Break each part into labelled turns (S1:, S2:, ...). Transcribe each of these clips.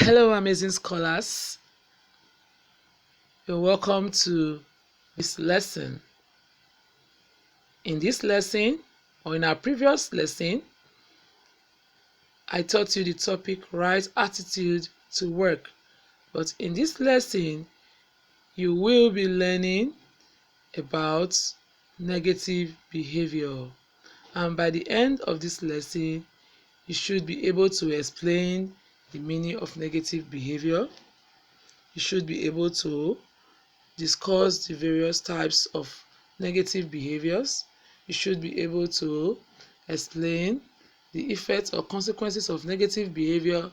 S1: Hello, amazing scholars. You're welcome to this lesson. In this lesson, or in our previous lesson, I taught you the topic right attitude to work. But in this lesson, you will be learning about negative behavior. And by the end of this lesson, you should be able to explain the meaning of negative behavior. You should be able to discuss the various types of negative behaviors. You should be able to explain the effects or consequences of negative behavior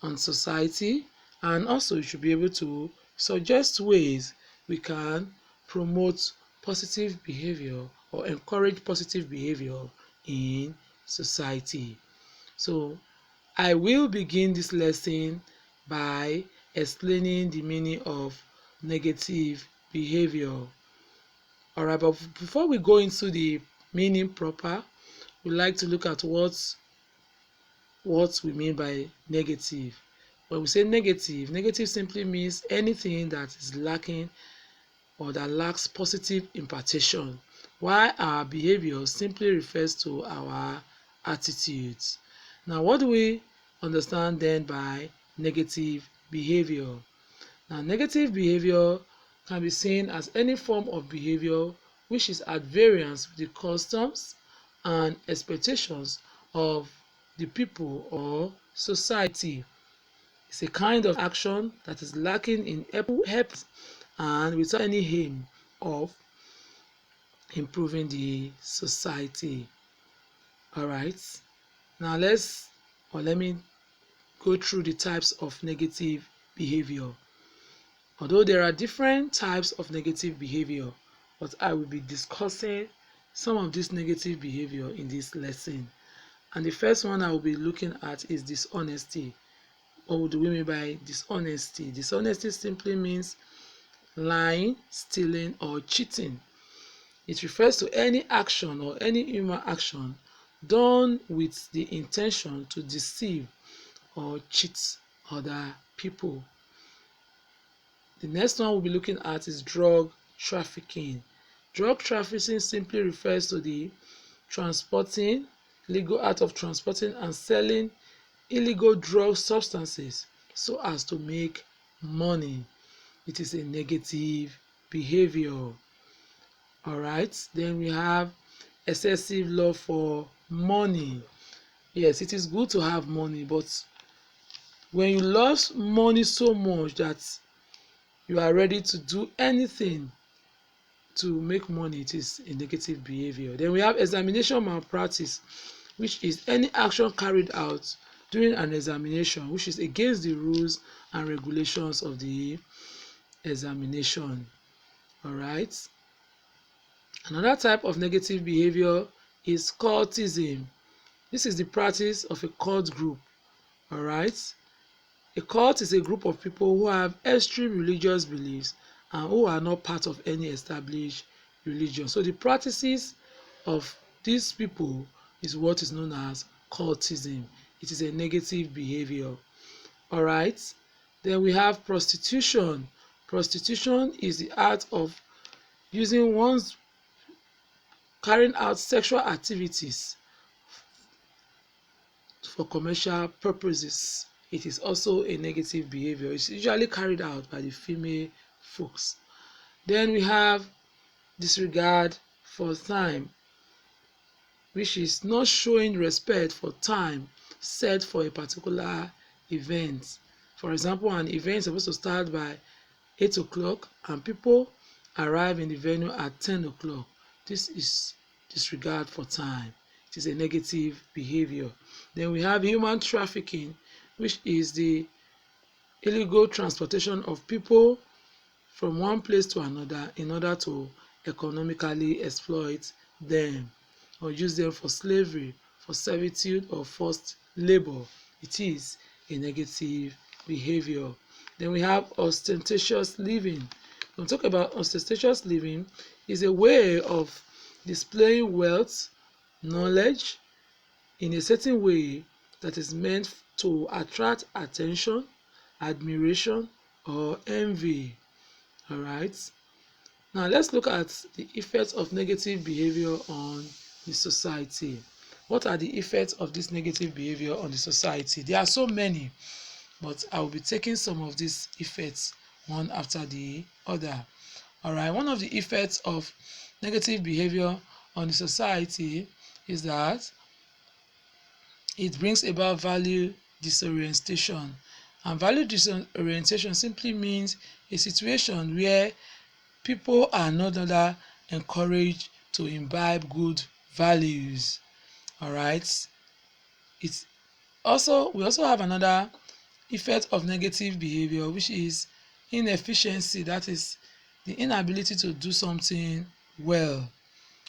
S1: on society, and also you should be able to suggest ways we can promote positive behavior or encourage positive behavior in society. So I will begin this lesson by explaining the meaning of negative behavior. Alright, but before we go into the meaning proper, we like to look at what we mean by negative. When we say negative, negative simply means anything that is lacking or that lacks positive impartation, while our behavior simply refers to our attitudes. Now, what do we understand then by negative behavior? Now, negative behavior can be seen as any form of behavior which is at variance with the customs and expectations of the people or society. It's a kind of action that is lacking in help and without any aim of improving the society. Alright, now let me go through the types of negative behavior. Although there are different types of negative behavior, but I will be discussing some of this negative behavior in this lesson. And the first one I will be looking at is dishonesty. What do we mean by dishonesty? Dishonesty simply means lying, stealing, or cheating. It refers to any action or any human action done with the intention to deceive or cheat other people. The next one we'll be looking at is drug trafficking. Drug trafficking simply refers to the legal act of transporting and selling illegal drug substances so as to make money. It is a negative behavior. Alright, then we have excessive love for money. Yes, it is good to have money, but when you love money so much that you are ready to do anything to make money, it is a negative behavior. Then we have examination malpractice, which is any action carried out during an examination which is against the rules and regulations of the examination. Alright. Another type of negative behavior is cultism. This is the practice of a cult group. Alright. A cult is a group of people who have extreme religious beliefs and who are not part of any established religion. So the practices of these people is what is known as cultism. It is a negative behavior. Alright. Then we have prostitution. Prostitution is the act of carrying out sexual activities for commercial purposes. It is also a negative behavior. It's usually carried out by the female folks. Then we have disregard for time, which is not showing respect for time set for a particular event. For example, an event is supposed to start by 8 o'clock and people arrive in the venue at 10 o'clock. This is disregard for time. It is a negative behavior. Then we have human trafficking, which is the illegal transportation of people from one place to another in order to economically exploit them or use them for slavery, for servitude, or forced labor. It is a negative behavior. Then we have ostentatious living. When we talk about ostentatious living, is a way of displaying wealth, knowledge in a certain way that is meant to attract attention admiration, or envy. All right. Now let's look at the effects of negative behavior on the society. What are the effects of this negative behavior on the society? There are so many, but I will be taking some of these effects one after the other. All right. One of the effects of negative behavior on the society is that it brings about value disorientation. And value disorientation simply means a situation where people are no longer encouraged to imbibe good values. All right. It's we also have another effect of negative behavior, which is inefficiency. That is the inability to do something well.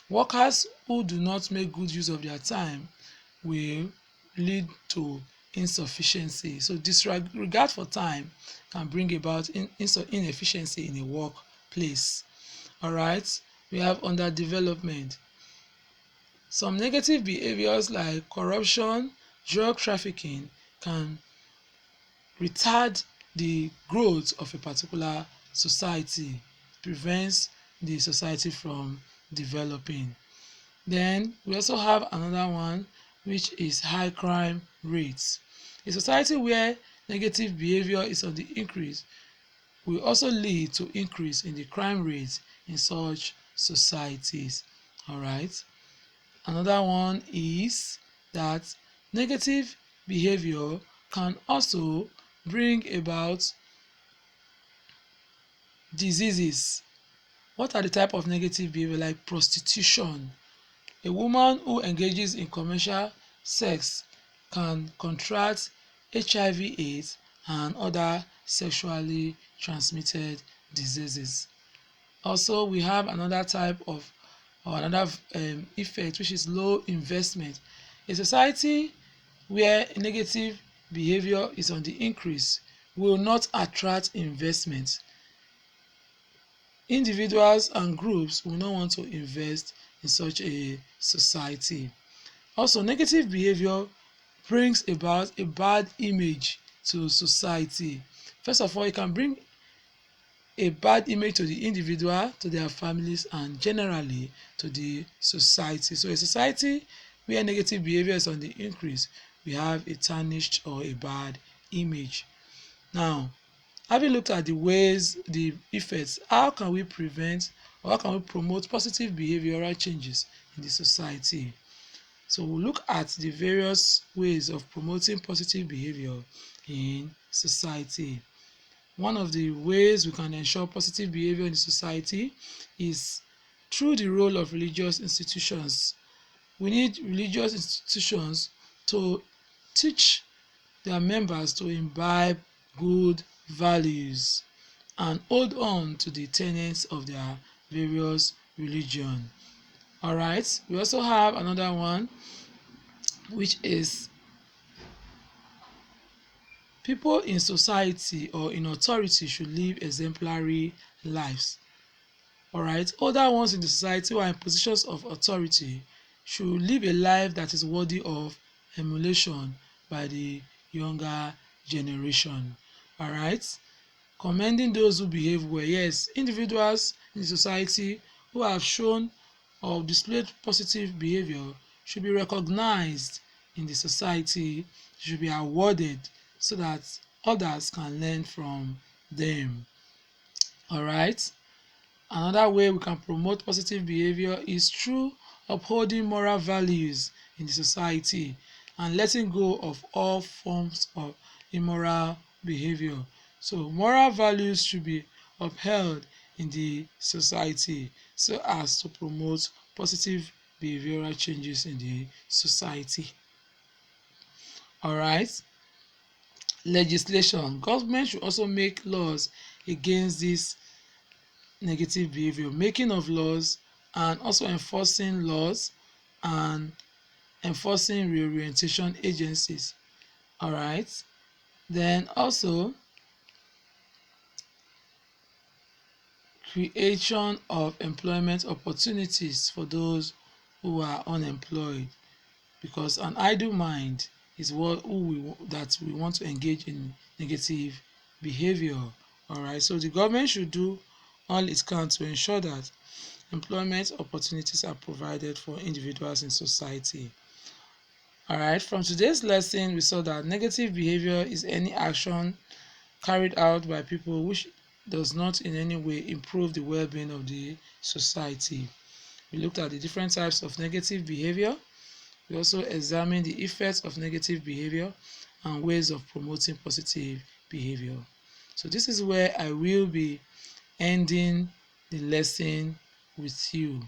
S1: Workers who do not make good use of their time will lead to insufficiency. So disregard for time can bring about inefficiency in a workplace. All right, we have underdevelopment. Some negative behaviors like corruption, drug trafficking can retard the growth of a particular society, prevents the society from developing. Then we also have another one, which is high crime rates. A society where negative behavior is on the increase will also lead to increase in the crime rate in such societies. All right. Another one is that negative behavior can also bring about diseases. What are the type of negative behavior? Like prostitution. A woman who engages in commercial sex can contract HIV/AIDS and other sexually transmitted diseases. Also, we have another type of or another effect, which is low investment. A society where negative behavior is on the increase will not attract investment. Individuals and groups will not want to invest in such a society. Also, negative behavior brings about a bad image to society. First of all, it can bring a bad image to the individual, to their families, and generally to the society. So a society where negative behavior is on the increase, we have a tarnished or a bad image. Now, having looked at the ways, the effects, how can we prevent or how can we promote positive behavioral changes in the society? So we'll look at the various ways of promoting positive behavior in society. One of the ways we can ensure positive behavior in the society is through the role of religious institutions. We need religious institutions to teach their members to imbibe good values and hold on to the tenets of their various religion. All right, we also have another one, which is people in society or in authority should live exemplary lives. All right, other ones in the society who are in positions of authority should live a life that is worthy of emulation by the younger generation. All right, commending those who behave well. Yes, individuals in society who have shown or displayed positive behavior should be recognized in the society, should be awarded so that others can learn from them. All right. Another way we can promote positive behavior is through upholding moral values in the society and letting go of all forms of immoral behavior. So moral values should be upheld in the society so as to promote positive behavioral changes in the society. All right. Legislation. Government should also make laws against this negative behavior, making of laws and also enforcing laws and enforcing reorientation agencies. All right. Then also creation of employment opportunities for those who are unemployed, because an idle mind is what that we want to engage in negative behavior. All right, so the government should do all it can to ensure that employment opportunities are provided for individuals in society. All right, from today's lesson, we saw that negative behavior is any action carried out by people which does not in any way improve the well-being of the society. We looked at the different types of negative behavior. We also examined the effects of negative behavior and ways of promoting positive behavior. So this is where I will be ending the lesson with you.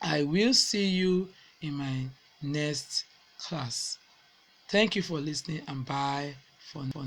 S1: I will see you in my next class. Thank you for listening and bye for now.